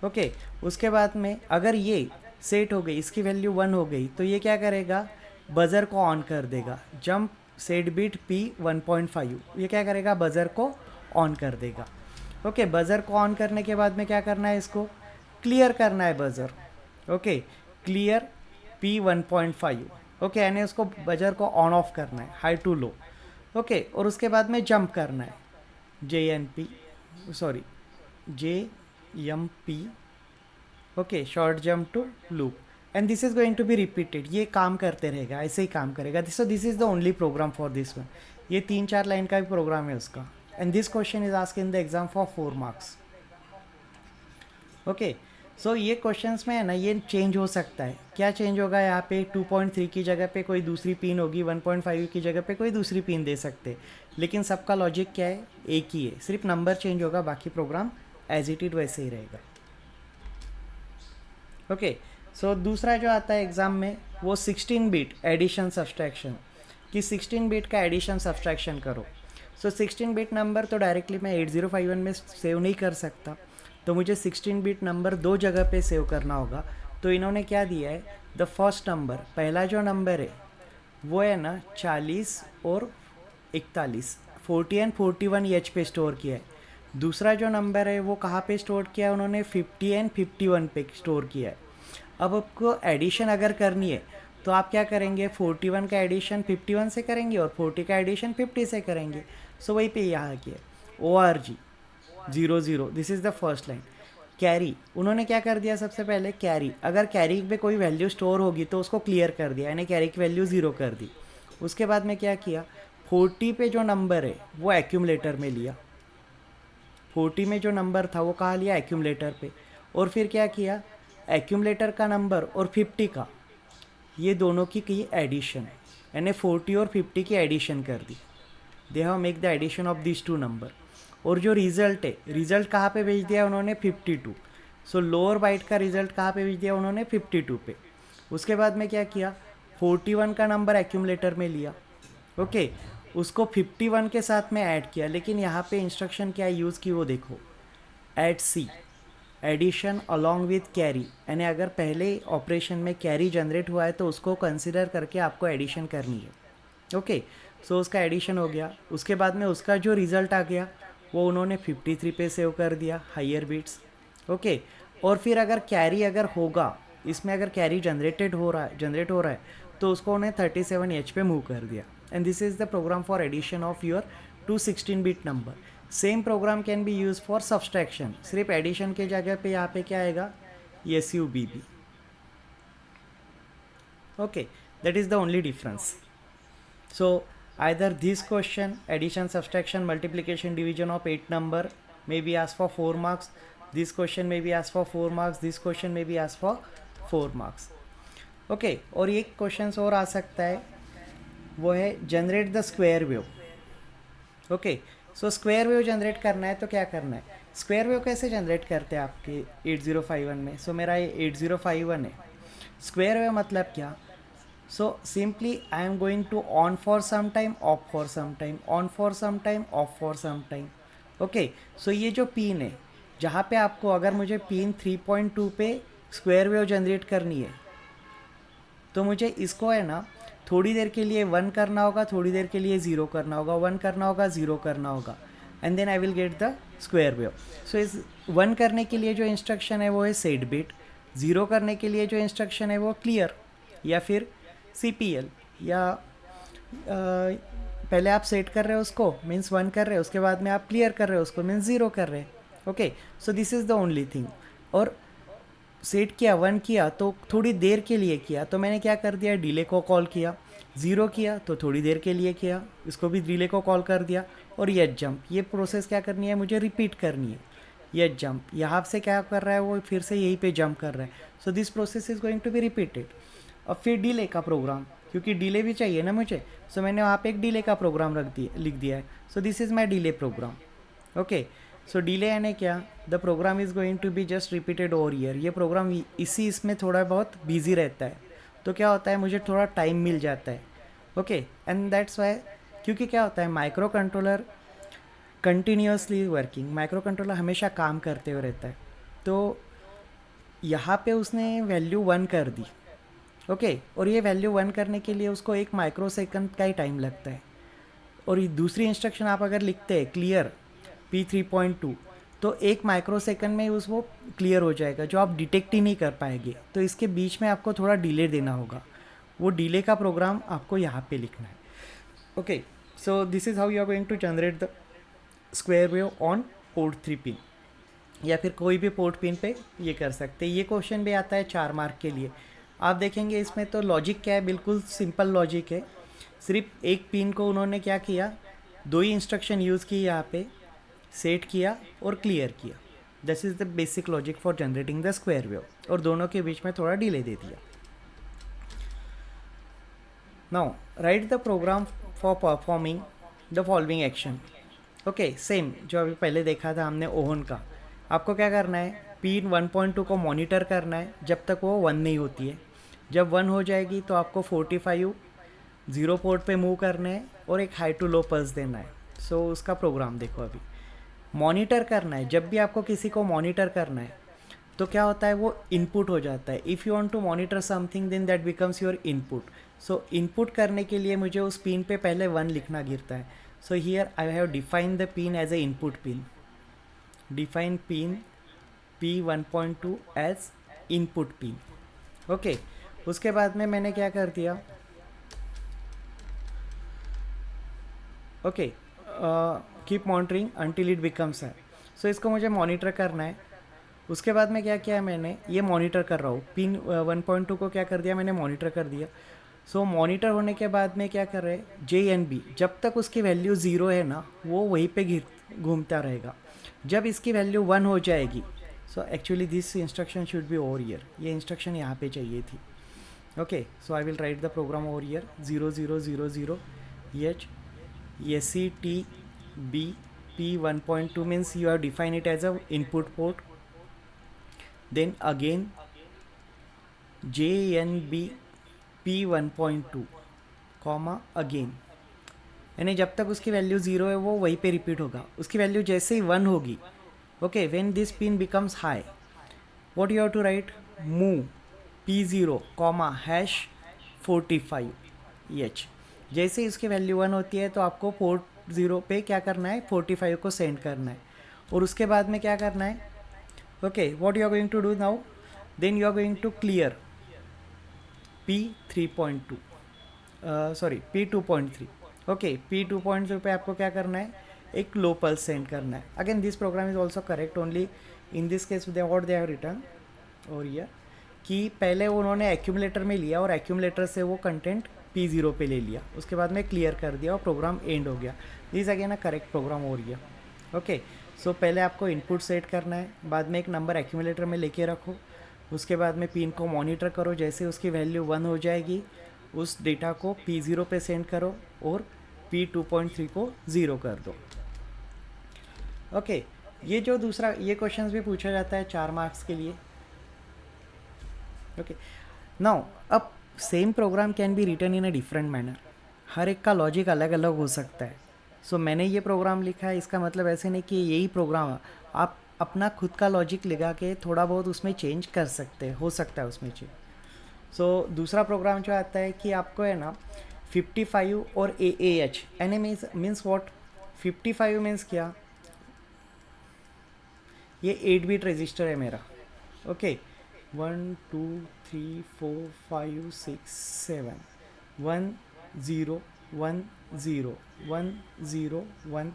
ओके उसके बाद में अगर ये सेट हो गई, इसकी वैल्यू 1 हो गई, तो ये क्या करेगा, बज़र को ऑन कर देगा, जंप सेट बीट P1.5, ये क्या करेगा, बज़र को ऑन कर देगा, ओके बज़र को ऑन करने के बाद में क्या करना है, इसको क्लियर करना है buzzer, okay clear P1.5, okay यानी उसको बज़र को ऑन ऑफ करना है, हाई टू लो, ओके और उसके बाद में जंप करना है, JMP, okay short jump to loop, and this is going to be repeated, ये काम करते रहेगा, ऐसे ही काम करेगा। This is the only program for this one, ये 3-4 लाइन का भी प्रोग्राम है उसका, and this question is asked in the exam for 4 marks, okay so ये क्वेश्चंस में है ना, ये चेंज हो सकता है। क्या चेंज होगा यहाँ पे, 2.3 की जगह पे कोई दूसरी पिन होगी, 1.5 की जगह पे कोई दूसरी पिन दे सकते, लेकिन सबका लॉजिक क्या है, एक ही है, सिर्फ नंबर चेंज होगा, बाकी प्रोग्राम एज इट इज वैसे ही रहेगा। ओके, सो दूसरा जो आता है एग्ज़ाम में वो 16 बिट एडिशन सब्सट्रैक्शन, कि 16 बिट का एडिशन सब्सट्रैक्शन करो। सो 16 बिट नंबर तो डायरेक्टली मैं 8051 में सेव नहीं कर सकता, तो मुझे 16 बिट नंबर दो जगह पे सेव करना होगा। तो इन्होंने क्या दिया है, द फर्स्ट नंबर, पहला जो नंबर है वो है ना 40 और 41, 40 एंड 41 एच पे स्टोर किया है। दूसरा जो नंबर है वो कहाँ पे स्टोर किया है उन्होंने, 50 एंड 51 पे स्टोर किया है। अब आपको एडिशन अगर करनी है तो आप क्या करेंगे, 41 का एडिशन 51 से करेंगे और 40 का एडिशन 50 से करेंगे। सो वही पे यहाँ किया ORG 00, this is the first line. Carry, उन्होंने क्या कर दिया, सबसे पहले कैरी, अगर कैरी पे कोई वैल्यू स्टोर होगी तो उसको क्लियर कर दिया, यानी कैरी की वैल्यू 0 कर दी। उसके बाद में क्या किया, 40 पे जो नंबर है वो एक्यूमलेटर में लिया, 40 में जो नंबर था वो कहाँ लिया, एक्यूमलेटर पे। और फिर क्या किया, एक्यूमलेटर का नंबर और 50 का, ये दोनों की एडिशन, यानी 40 और 50 की एडिशन कर दी। They have make the addition of this two number. और जो रिजल्ट है, रिजल्ट कहाँ पे भेज दिया उन्होंने, 52। सो लोअर बाइट का रिजल्ट कहाँ पे भेज दिया उन्होंने, 52 पे। उसके बाद में क्या किया, 41 का नंबर एक्यूमलेटर में लिया, ओके, उसको 51 के साथ में ऐड किया, लेकिन यहाँ पे इंस्ट्रक्शन क्या यूज़ की वो देखो, add C, addition along with carry, यानी अगर पहले ऑपरेशन में कैरी जनरेट हुआ है तो उसको कंसिडर करके आपको एडिशन करनी है। ओके, सो उसका एडिशन हो गया। उसके बाद में उसका जो रिज़ल्ट आ गया वो उन्होंने 53 पे सेव कर दिया, हायर बीट्स। ओके, और फिर अगर कैरी अगर होगा इसमें, अगर कैरी जनरेट हो रहा है तो उसको उन्हें 37H पे मूव कर दिया। And this is the program for addition of your 216 bit number. Same program can be use for subtraction, सिर्फ एडिशन के जगह पे यहाँ पे क्या आएगा, SUBB। Okay, that is the only difference. So either this question, addition, subtraction, multiplication, division of 8 number, may be asked for 4 marks, this question may be asked for 4 marks, this question may be asked for 4 marks। Okay, और एक question और आ सकता है, वो है generate the square wave. Okay, so square wave generate करना है तो क्या करना है, स्क्वायर वेव कैसे जनरेट करते हैं आपके 8051 में। सो मेरा ये 8051 है। स्क्वायर वेव मतलब क्या, so simply I am going to on for some time, off for some time, on for some time, off for some time। okay, so ये जो पिन है, जहाँ पे आपको, अगर मुझे पिन 3.2 पे स्क्वायर वेव जनरेट करनी है तो मुझे इसको है ना थोड़ी देर के लिए 1 करना होगा, थोड़ी देर के लिए 0 करना होगा, 1 करना होगा, 0 करना होगा, and then I will get the square wave. So इस 1 करने के लिए जो इंस्ट्रक्शन है वो है सेट बिट, 0 करने के लिए जो इंस्ट्रक्शन है वो क्लियर या फिर CPL, या पहले आप सेट कर रहे हो उसको मीन्स 1 कर रहे हो, उसके बाद में आप क्लियर कर रहे हो उसको मीन्स 0 कर रहे हैं। Okay, so this is the only thing. और सेट किया, 1 किया तो थोड़ी देर के लिए किया, तो मैंने क्या कर दिया, डिले को कॉल किया, 0 किया तो थोड़ी देर के लिए किया, इसको भी डिले को कॉल कर दिया। और ये जंप, ये प्रोसेस क्या करनी है, मुझे रिपीट करनी है। ये जंप यहाँ से क्या कर रहा है, वो फिर से यहीं पे जंप कर रहा है। So this process is going to be repeated. अब फिर डिले का प्रोग्राम, क्योंकि डिले भी चाहिए ना मुझे, सो मैंने वहाँ पे एक डिले का प्रोग्राम लिख दिया है। So this is my delay program. Okay, so delay यानी क्या, the program is going to be just repeated over here. ये प्रोग्राम इसमें थोड़ा बहुत बिजी रहता है, तो क्या होता है, मुझे थोड़ा टाइम मिल जाता है। ओके, एंड दैट्स वाई, क्योंकि क्या होता है, micro controller continuously working, micro controller हमेशा काम करते हुए रहता है। तो यहाँ पे उसने वैल्यू 1 कर दी, ओके, और ये वैल्यू 1 करने के लिए उसको 1 माइक्रो सेकंड का ही टाइम लगता है। और दूसरी इंस्ट्रक्शन आप अगर लिखते हैं क्लियर P3.2, तो 1 माइक्रो सेकंड में उसको क्लियर हो जाएगा, जो आप डिटेक्ट ही नहीं कर पाएंगे। तो इसके बीच में आपको थोड़ा डिले देना होगा, वो डिले का प्रोग्राम आपको यहाँ पे लिखना है। Okay, so this is how you are going to generate the square wave on port 3 pin, या फिर कोई भी पोर्ट पिन पे ये कर सकते हैं। ये क्वेश्चन भी आता है 4 मार्क के लिए। आप देखेंगे इसमें तो लॉजिक क्या है, बिल्कुल सिंपल लॉजिक है। सिर्फ एक पिन को उन्होंने क्या किया, 2 ही इंस्ट्रक्शन यूज़ की, यहाँ पे सेट किया और क्लियर किया। This is the basic logic for generating the square wave, और दोनों के बीच में थोड़ा डिले दे दिया. Now write the program for performing the following action. Okay, same जो अभी पहले देखा था हमने ओहन का. आपको क्या करना है, पिन 1.2 को मॉनिटर करना है जब तक वो 1 नहीं होती है. जब 1 हो जाएगी तो आपको 45 0 पोर्ट पे मूव करना है और एक हाई टू लो पल्स देना है. सो उसका प्रोग्राम देखो. अभी मॉनिटर करना है, जब भी आपको किसी को मॉनिटर करना है तो क्या होता है, वो इनपुट हो जाता है. If you want to monitor something then that becomes your input. So input करने के लिए मुझे उस पिन पे पहले 1 लिखना गिरता है. So here I have define the pin as a input pin. Define pin P1.2 as input pin. Okay, उसके बाद में मैंने क्या कर दिया, okay, keep monitoring until it becomes है. सो इसको मुझे मॉनिटर करना है. उसके बाद में क्या किया मैंने, ये मॉनिटर कर रहा हूँ. पिन 1.2 को क्या कर दिया मैंने, मॉनिटर कर दिया. सो मॉनिटर होने के बाद में क्या कर रहे हैं, JNB जब तक उसकी वैल्यू 0 है ना, वो वहीं पे घूमता रहेगा. जब इसकी वैल्यू 1 हो जाएगी, so actually this instruction should be over here. ये इंस्ट्रक्शन यहाँ पे चाहिए थी. Okay, so I will write the program over here. 0000 H SETB P1.2 means you have defined it as a input port. Then again JNB P1.2 comma again, यानी जब तक उसकी value 0 है वो वहीं पे रिपीट होगा. उसकी वैल्यू जैसे ही 1 होगी, okay, when this pin becomes high, what you have to write, move P0 comma #45H. जैसे ही उसकी वैल्यू 1 होती है तो आपको पोर्ट 0 पे क्या करना है, 45 को सेंड करना है. और उसके बाद में क्या करना है, okay, what you are going to do now, then you are going to clear P3.2 sorry P2.3. Okay, P2.3 पे आपको क्या करना है, एक लो पल्स सेंड करना है. Again this program is also correct, only in this case what they have return और ये कि पहले उन्होंने एक्यूमुलेटर में लिया और एक्यूमुलेटर से वो कंटेंट P0 पे ले लिया. उसके बाद में क्लियर कर दिया और प्रोग्राम एंड हो गया. This again a correct program हो गया. ओके, सो पहले आपको इनपुट सेट करना है, बाद में एक नंबर एक्यूमुलेटर में लेके रखो. उसके बाद में पिन को मॉनिटर करो, जैसे उसकी वैल्यू 1 हो जाएगी उस डेटा को P0 पे सेंड करो और P2.3 को 0 कर दो. ओके, ये जो दूसरा ये क्वेश्चंस भी पूछा जाता है 4 मार्क्स के लिए. ओके, नाउ अब same program can be written in a different manner. हर एक का लॉजिक अलग अलग हो सकता है. सो मैंने ये प्रोग्राम लिखा है, इसका मतलब ऐसे नहीं कि यही प्रोग्राम है. आप अपना खुद का लॉजिक लगा के थोड़ा बहुत उसमें चेंज कर सकते हैं, हो सकता है उसमें चेंज. सो दूसरा प्रोग्राम जो आता है कि आपको है ना 55 और AAH N means what, 55 means क्या, ये 8 बिट रजिस्टर है मेरा. ओके, 1 2 3 4 5 6 7 1 0 1 0 1 0 1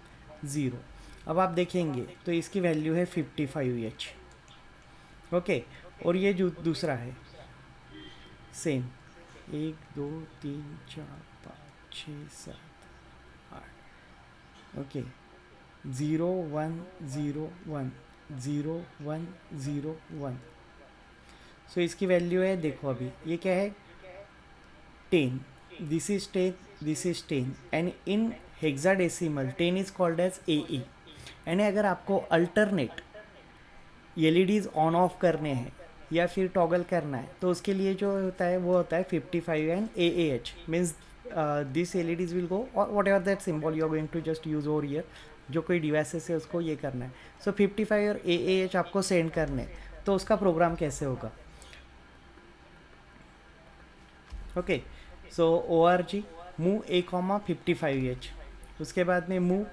0. अब आप देखेंगे तो इसकी वैल्यू है 55H. ओके, और ये जो दूसरा है सेम 1 2 3 4 5 6 7 8. ओके, 0 1 0 1 0 1 0 1. सो इसकी वैल्यू है, देखो अभी ये क्या है, 10. This is 10, this is 10 and in hexadecimal 10 is called as AE. यानी अगर आपको अल्टरनेट LEDs ऑन ऑफ करने हैं या फिर टॉगल करना है तो उसके लिए जो होता है वो होता है 55 and AAH means this LEDs will go और whatever that symbol you are going to just use over year. जो कोई डिवाइसेस है उसको ये करना है. सो 55 और AAH आपको सेंड करने, तो उसका प्रोग्राम कैसे होगा. Okay, so ORG move A, 55H. उसके बाद में मूव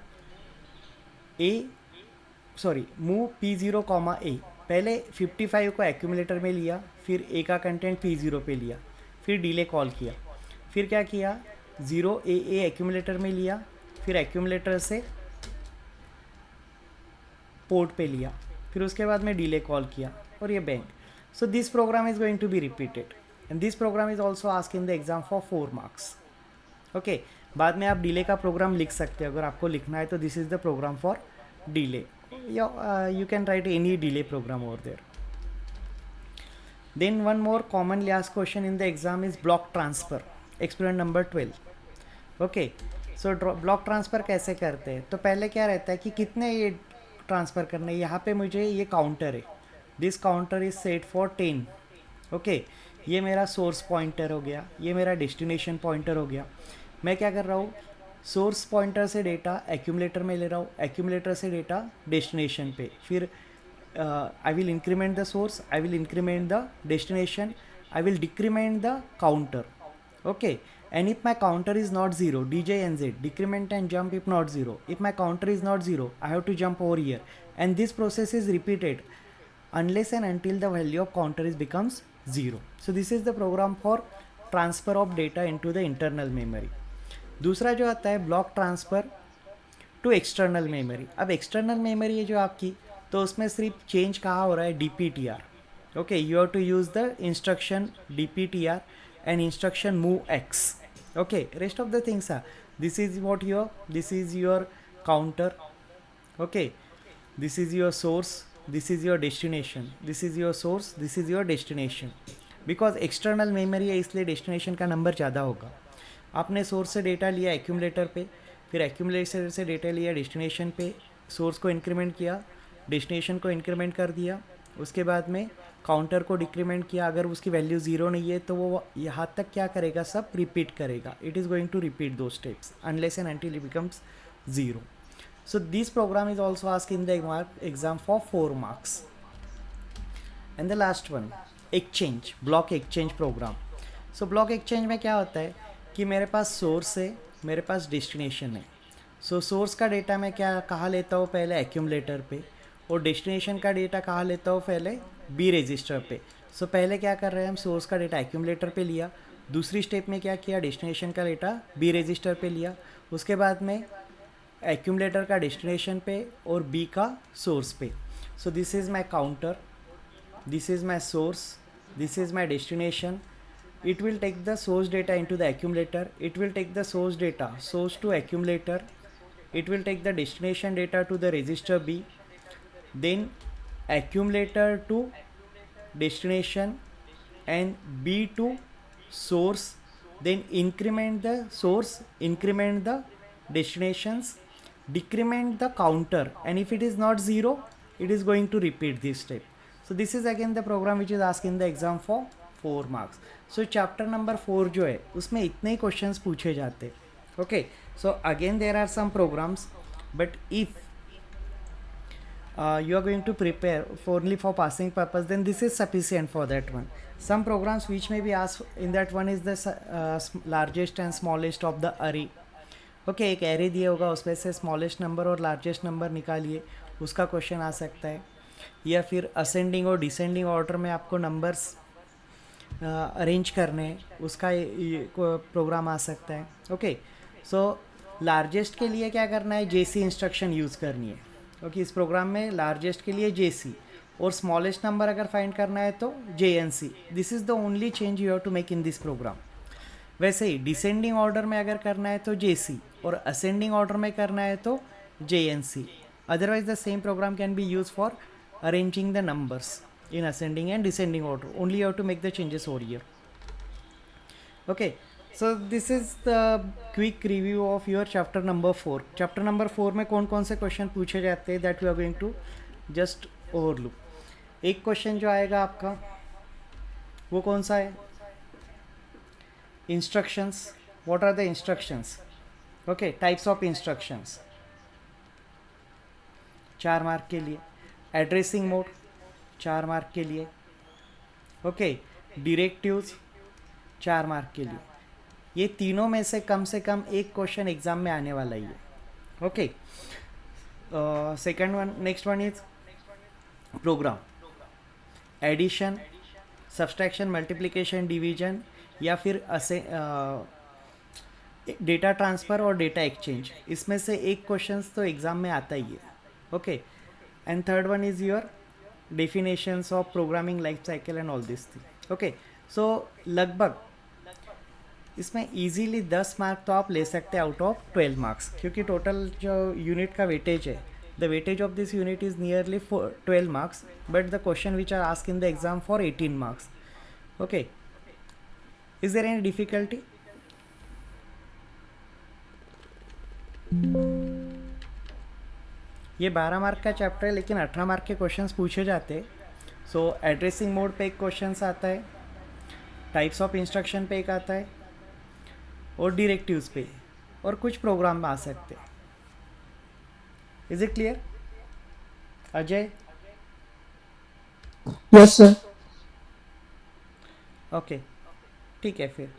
मूव P0, A. पहले 55 को एक्यूमुलेटर में लिया, फिर A का कंटेंट P0 पे लिया, फिर डिले कॉल किया, फिर क्या किया 0 AA एक्यूमुलेटर में लिया, फिर एक्यूमुलेटर से पोर्ट पे लिया, फिर उसके बाद में डिले कॉल किया और ये bank. So this program is going to be repeated and this program is also ask in the exam for 4 marks. Okay, बाद में आप डिले का प्रोग्राम लिख सकते हैं अगर आपको लिखना है तो. This is the program for delay. you can write any delay program over there. Then one more commonly asked question in the exam is block transfer, experiment number 12. Okay, so block transfer कैसे करते हैं? तो पहले क्या रहता है कि कितने ये ट्रांसफ़र करने, यहाँ पे मुझे ये काउंटर है, this counter is set for 10. Okay, ये मेरा सोर्स पॉइंटर हो गया, ये मेरा डेस्टिनेशन पॉइंटर हो गया. मैं क्या कर रहा हूँ, सोर्स पॉइंटर से डेटा एक्यूमुलेटर में ले रहा हूँ, एक्यूमुलेटर से डेटा डेस्टिनेशन पे. फिर I will increment the source, I will increment the destination, I will decrement the counter. Okay, and if my counter is not 0, dj and z, decrement and jump if not 0. If my counter is not 0, I have to jump over here, and this process is repeated unless and until the value of counter is becomes 0. So this is the program for transfer of data into the internal memory. दूसरा जो आता है block transfer to external memory. अब external memory है जो आपकी, तो उसमें सिर्फ चेंज कहाँ हो रहा है, DPTR. Okay, you have to use the instruction DPTR and instruction MOVX. Okay, rest of the things are this is what your, this is your counter. Okay, this is your source, this is your destination, this is your source, this is your destination. Because external memory है इसलिए destination का number ज़्यादा होगा. आपने source से data लिया accumulator पे, फिर एक्यूमुलेटर से डेटा लिया डेस्टिनेशन पे, सोर्स को इंक्रीमेंट किया, डेस्टिनेशन को इंक्रीमेंट कर दिया, उसके बाद में काउंटर को डिक्रीमेंट किया. अगर उसकी वैल्यू 0 नहीं है तो वो यहाँ तक क्या करेगा, सब रिपीट करेगा. It is going to repeat दो steps unless and until it becomes 0. So this program is also asked in the exam for 4 marks. And the last one, exchange, block exchange program. So block exchange में क्या होता है कि मेरे पास source है, मेरे पास destination है. सो सोर्स का डेटा मैं क्या कहाँ लेता हूँ, पहले एक्यूमुलेटर पे, और डेस्टिनेशन का डेटा कहाँ लेता हूँ, पहले बी रजिस्टर पे. सो पहले क्या कर रहे हैं हम, सोर्स का डेटा एक्यूमुलेटर पे लिया, दूसरी स्टेप में क्या किया, डेस्टिनेशन का डेटा बी रजिस्टर पे लिया, उसके बाद में एक्यूमुलेटर का डेस्टिनेशन पे और बी का सोर्स पे. सो this is my counter, this is my source, this is my destination. It will take the source data into the accumulator, it will take the source data, source to accumulator, it will take the destination data to the register B, then accumulator to destination and B to source, then increment the source, increment the destinations, decrement the counter, and if it is not 0, it is going to repeat this step. So this is again the program which is asked in the exam for 4 marks. So chapter number 4 जो है उसमें इतने ही questions पूछे जाते हैं. Okay, so again there are some programs, but if you are going to prepare only for passing purpose, then this is sufficient for that one. Some programs which may be asked in that one is the largest and smallest of the array. Okay, एक array दिया होगा, उसमें से smallest number और largest number निकालिए, उसका question आ सकता है. या फिर असेंडिंग और डिसेंडिंग ऑर्डर में आपको नंबर्स अरेंज करने, उसका प्रोग्राम आ सकता है. ओके, सो लार्जेस्ट के लिए क्या करना है, जेसी इंस्ट्रक्शन यूज़ करनी है. ओके, इस प्रोग्राम में लार्जेस्ट के लिए जेसी और स्मॉलेस्ट नंबर अगर फाइंड करना है तो JNC. This is the only change you have to make in this program. वैसे ही डिसेंडिंग ऑर्डर में अगर करना है तो जेसी, और असेंडिंग ऑर्डर में करना है तो JNC. Otherwise the same program can be use for arranging the numbers in ascending and descending order. Only you have to make the changes over here. Okay, so this is the quick review of your chapter number 4. chapter number 4 में कौन कौन से question पूछे जाते हैं, that we are going to just overlook. एक question जो आएगा आपका वो कौन सा है, instructions. what are the instructions? Okay, types of instructions, 4 mark के लिए. एड्रेसिंग मोड 4 मार्क के लिए. ओके, डायरेक्टिव्स 4 मार्क के लिए. ये तीनों में से कम एक क्वेश्चन एग्जाम में आने वाला ही है. Okay, second one, next one is program, addition, subtraction, multiplication, division, या फिर डेटा ट्रांसफ़र और डेटा एक्सचेंज. इसमें से एक क्वेश्चन तो एग्ज़ाम में आता ही है. Okay, and third one is your definitions of programming life cycle and all this thing. Okay, so लगभग इसमें easily 10 मार्क तो आप ले सकते हैं आउट ऑफ 12 मार्क्स, क्योंकि टोटल जो यूनिट का वेटेज है The weightage of this unit is nearly 12 marks, but the question which are asked in the exam for 18 marks. Okay. Is there any difficulty? ये 12 मार्क का chapter है, लेकिन 18 mark के questions पूछे जाते हैं. सो एड्रेसिंग मोड पे एक क्वेश्चंस आता है, टाइप्स ऑफ इंस्ट्रक्शन पे एक आता है, और डायरेक्टिव्स पे, और कुछ प्रोग्राम में आ सकते हैं. Is it clear Ajay? Yes sir. Okay, ठीक है फिर.